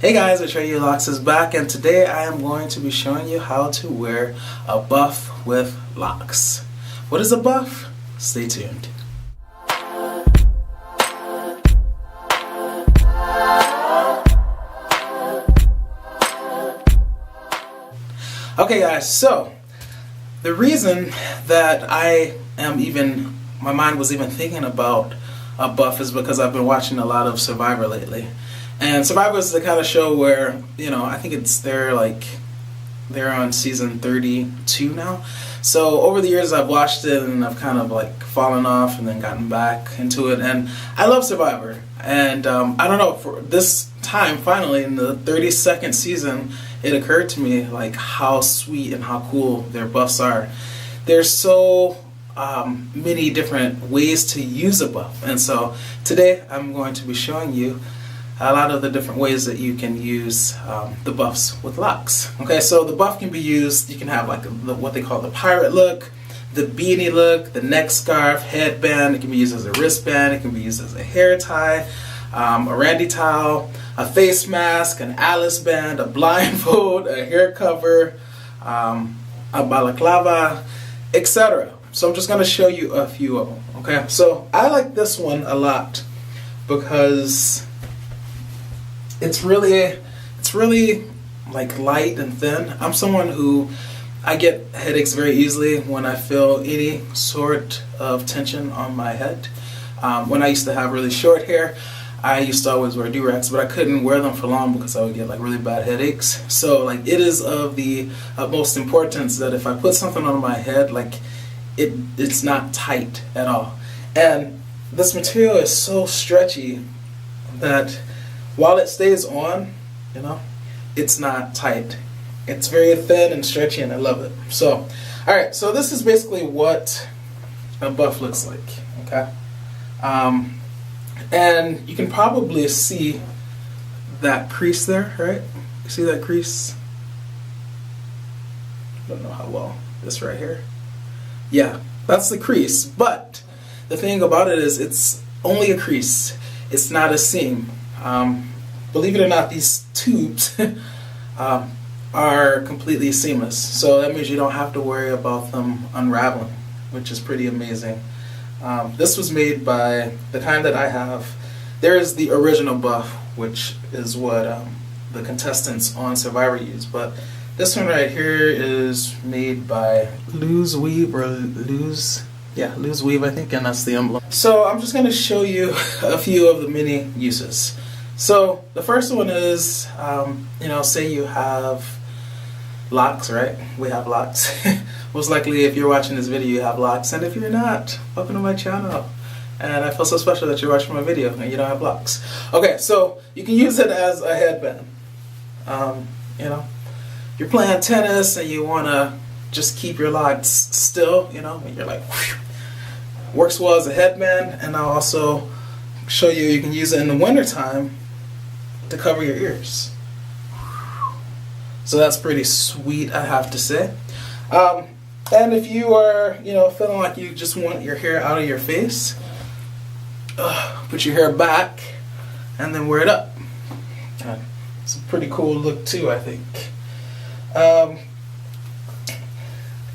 Hey guys, Atreyu Locs is back, and today I am going to be showing you how to wear a buff with locks. What is a buff? Stay tuned. Okay guys, so the reason that my mind was even thinking about a buff is because I've been watching a lot of Survivor lately. And Survivor is the kind of show where, I think they're on season 32 now. So over the years I've watched it and I've kind of fallen off and then gotten back into it. And I love Survivor. And I don't know, for this time finally in the 32nd season, it occurred to me how sweet and how cool their buffs are. There's so many different ways to use a buff. And so today I'm going to be showing you a lot of the different ways that you can use the buffs with locks. Okay, so the buff can be used, you can have what they call the pirate look, the beanie look, the neck scarf, headband. It can be used as a wristband, it can be used as a hair tie, a randy towel, a face mask, an Alice band, a blindfold, a hair cover, a balaclava, etc. So I'm just going to show you a few of them. Okay, so I like this one a lot because it's really light and thin. I'm someone who I get headaches very easily when I feel any sort of tension on my head. When I used to have really short hair, I used to always wear do-rags, but I couldn't wear them for long because I would get really bad headaches. So it is of the utmost importance that if I put something on my head, it's not tight at all. And this material is so stretchy that while it stays on, it's not tight. It's very thin and stretchy, and I love it. So, alright, so this is basically what a buff looks like, okay? And you can probably see that crease there, right? You see that crease? I don't know how well, this right here. Yeah, that's the crease, but the thing about it is it's only a crease. It's not a seam. Believe it or not, these tubes are completely seamless. So that means you don't have to worry about them unraveling, which is pretty amazing. This was made by the kind that I have. There is the original buff, which is what the contestants on Survivor use. But this one right here is made by Lose Weave, I think, and that's the emblem. So I'm just going to show you a few of the many uses. So the first one is, say you have locks, right? We have locks. Most likely if you're watching this video you have locks, and if you're not, welcome to my channel. And I feel so special that you're watching my video and you don't have locks. Okay, so you can use it as a headband. You're playing tennis and you want to just keep your locks still, and you're whew. Works well as a headband. And I'll also show you can use it in the wintertime to cover your ears. So that's pretty sweet, I have to say. And if you are, feeling like you just want your hair out of your face, put your hair back and then wear it up. It's a pretty cool look too, I think.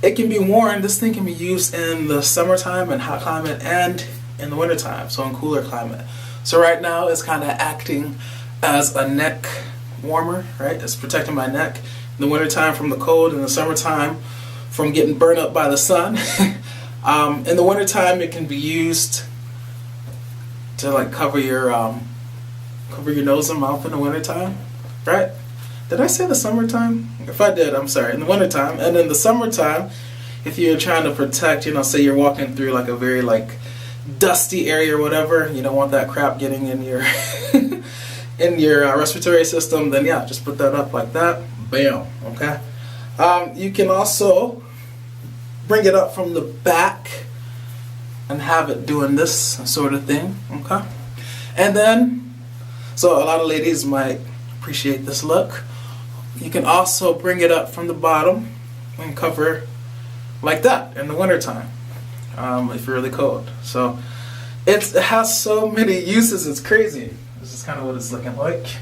It can be worn, this thing can be used in the summertime and hot climate and in the wintertime, so in cooler climate. So right now it's kind of acting as a neck warmer, right? It's protecting my neck in the wintertime from the cold, in the summertime from getting burned up by the sun. In the wintertime it can be used to cover your nose and mouth in the wintertime, right? Did I say the summertime? If I did, I'm sorry. In the wintertime. And in the summertime, if you're trying to protect, say you're walking through a very dusty area or whatever, you don't want that crap getting in your in your respiratory system, then yeah, just put that up like that. Bam. Okay. You can also bring it up from the back and have it doing this sort of thing. Okay. And then, so a lot of ladies might appreciate this look. You can also bring it up from the bottom and cover like that in the wintertime if you're really cold. So it has so many uses, it's crazy. This is kind of what it's looking like.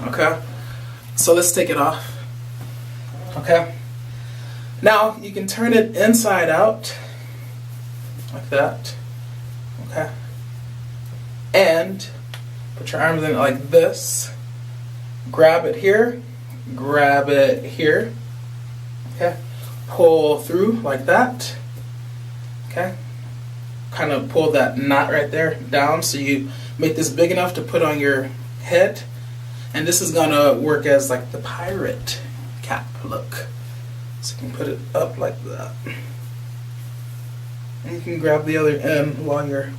Okay, so let's take it off. Okay, now you can turn it inside out like that. Okay, and put your arms in like this. Grab it here, grab it here. Okay, pull through like that. Okay, kind of pull that knot right there down so you make this big enough to put on your head. And this is gonna work as like the pirate cap look. So you can put it up like that. And you can grab the other end while you're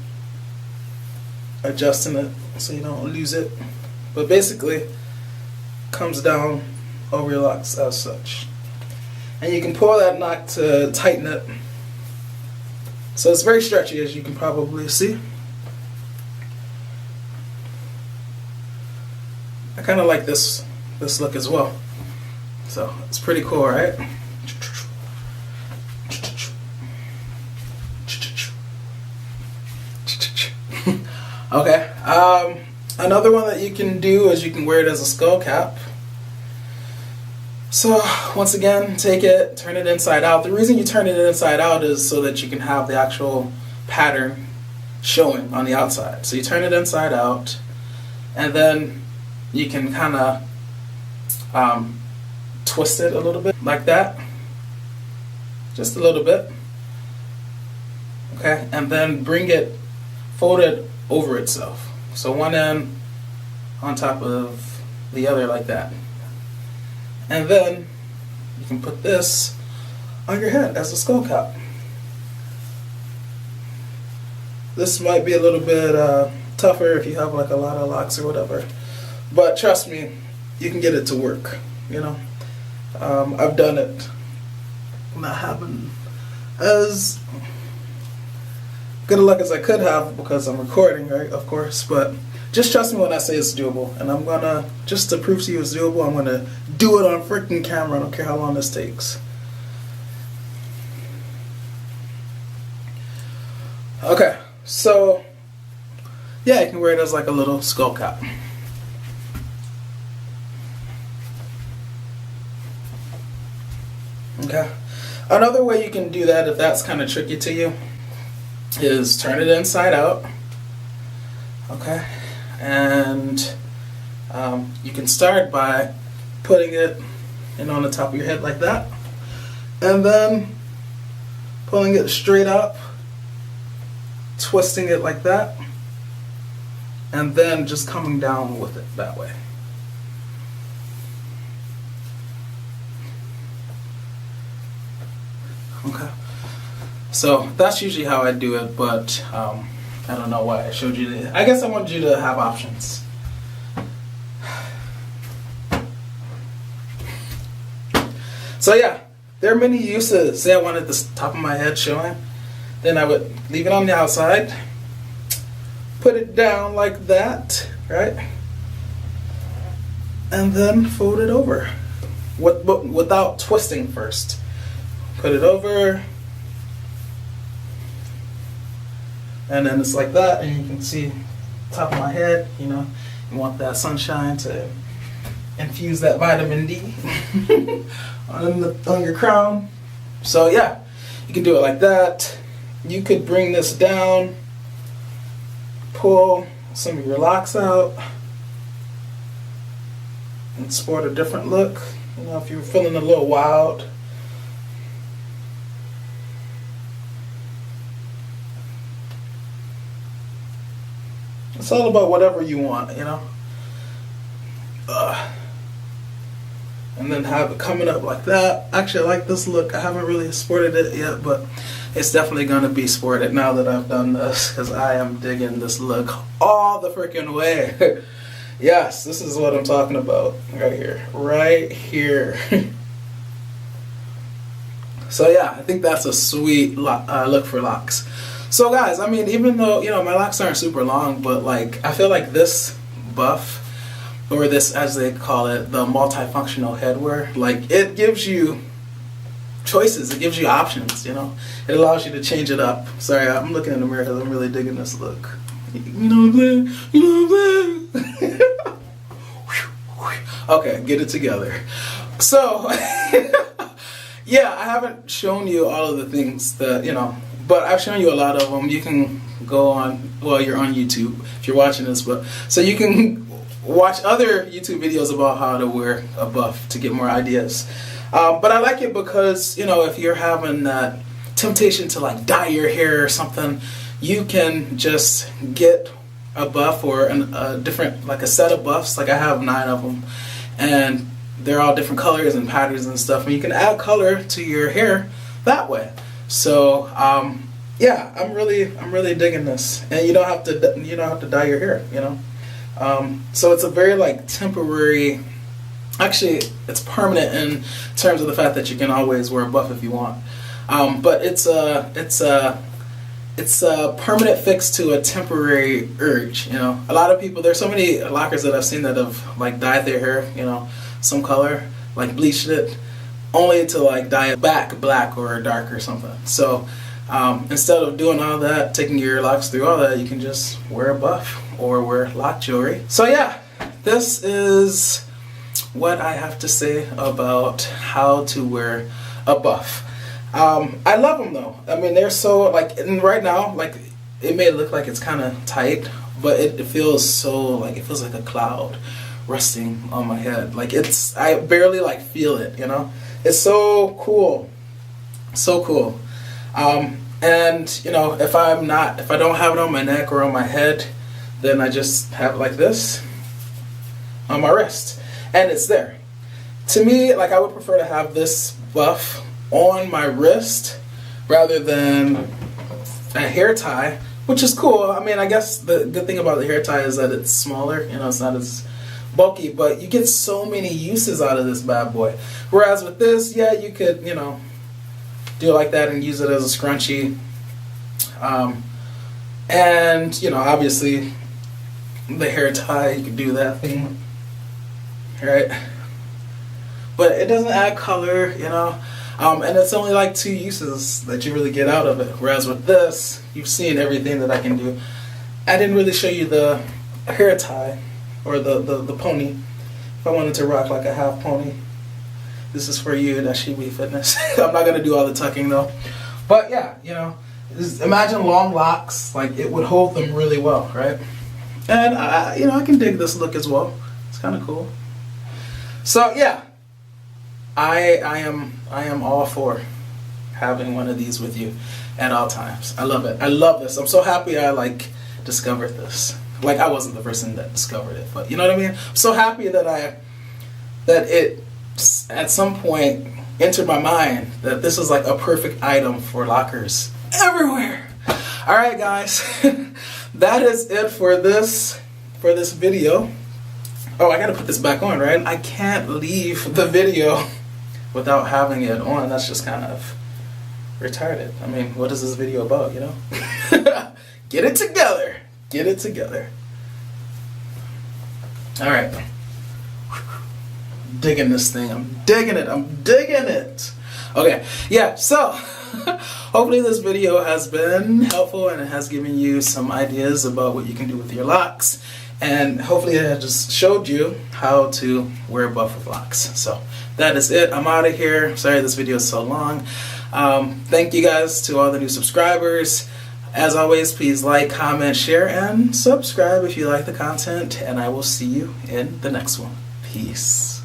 adjusting it so you don't lose it. But basically, comes down over your locks as such. And you can pull that knot to tighten it. So it's very stretchy, as you can probably see. I kind of like this look as well. So it's pretty cool, right? Okay. Another one that you can do is you can wear it as a skull cap. So once again, take it, turn it inside out. The reason you turn it inside out is so that you can have the actual pattern showing on the outside. So you turn it inside out, and then you can kind of twist it a little bit like that, just a little bit. Okay, and then bring it folded over itself. So one end on top of the other like that. And then you can put this on your head as a skull cap. This might be a little bit tougher if you have like a lot of locks or whatever. But trust me, you can get it to work, you know. I've done it. Not having as good a luck as I could have because I'm recording, right, of course. But just trust me when I say it's doable. And I'm gonna, just to prove to you it's doable, I'm gonna do it on freaking camera. I don't care how long this takes. Okay, so yeah, you can wear it as like a little skull cap. Okay, another way you can do that if that's kind of tricky to you is turn it inside out. Okay, and you can start by putting it in on the top of your head like that, and then pulling it straight up, twisting it like that, and then just coming down with it that way. Okay, so that's usually how I do it, but I don't know why I showed you that. I guess I wanted you to have options. So yeah, there are many uses. Say I wanted the top of my head showing, then I would leave it on the outside, put it down like that, right? And then fold it over, without twisting first. Put it over, and then it's like that, and you can see top of my head. You know, you want that sunshine to infuse that vitamin D on your crown. So yeah, you can do it like that. You could bring this down, pull some of your locks out, and sport a different look. You know, if you're feeling a little wild. It's all about whatever you want, you know. And then have it coming up like that. Actually, I like this look. I haven't really sported it yet, but it's definitely going to be sported now that I've done this, because I am digging this look all the freaking way. Yes, this is what I'm talking about right here. Right here. So yeah, I think that's a sweet look for locks. So guys, I mean, even though, you know, my locks aren't super long, but like, I feel like this buff, or this, as they call it, the multifunctional headwear, like, it gives you choices, it gives you options, you know. It allows you to change it up. Sorry, I'm looking in the mirror because I'm really digging this look. You know what I'm saying? You know what I'm saying? Okay, get it together. So, yeah, I haven't shown you all of the things that, you know, but I've shown you a lot of them. You can go on, well, you're on YouTube if you're watching this, but so you can watch other YouTube videos about how to wear a buff to get more ideas. But I like it because, you know, if you're having that temptation to like dye your hair or something, you can just get a buff or a different, like a set of buffs. Like I have 9 of them, and they're all different colors and patterns and stuff, and you can add color to your hair that way. So yeah, I'm really digging this, and you don't have to dye your hair, you know. So it's a very like temporary. Actually, it's permanent in terms of the fact that you can always wear a buff if you want. But it's a permanent fix to a temporary urge. You know, a lot of people. There's so many lockers that I've seen that have like dyed their hair, you know, some color, like bleached it, only to like dye it back black or dark or something. So instead of doing all that, taking your locks through all that, you can just wear a buff or wear lock jewelry. So yeah, this is what I have to say about how to wear a buff. I love them though. I mean, they're so like, and right now, like it may look like it's kind of tight, but it feels so like, it feels like a cloud resting on my head. Like I barely like feel it, you know. It's so cool, so cool. And you know, if I don't have it on my neck or on my head, then I just have it like this on my wrist, and it's there. To me, like I would prefer to have this buff on my wrist rather than a hair tie, which is cool. I mean, I guess the good thing about the hair tie is that it's smaller, you know, it's not as bulky, but you get so many uses out of this bad boy. Whereas with this, yeah, you could, you know, do it like that and use it as a scrunchie. And, you know, obviously the hair tie, you can do that thing, right? But it doesn't add color, you know. And it's only like 2 uses that you really get out of it. Whereas with this, you've seen everything that I can do. I didn't really show you the hair tie or the pony. If I wanted to rock like a half pony, this is for you, that Shibi Fitness. I'm not going to do all the tucking though. But yeah, you know, just imagine long locks. Like it would hold them really well, right? And you know, I can dig this look as well. It's kind of cool. So yeah. I am all for having one of these with you at all times. I love it. I love this. I'm so happy I like discovered this. Like I wasn't the person that discovered it, but you know what I mean? I'm so happy that it at some point entered my mind that this is like a perfect item for lockers everywhere. All right, guys. That is it for this video. Oh, I got to put this back on, right? I can't leave the video without having it on. That's just kind of retarded. I mean, what is this video about, you know? Get it together. Get it together. All right. Digging this thing. I'm digging it. I'm digging it. Okay. Yeah, so hopefully this video has been helpful and it has given you some ideas about what you can do with your locks. And hopefully it just showed you how to wear a buff with locks. So that is it. I'm out of here. Sorry this video is so long. Thank you guys to all the new subscribers. As always, please like, comment, share, and subscribe if you like the content. And I will see you in the next one. Peace.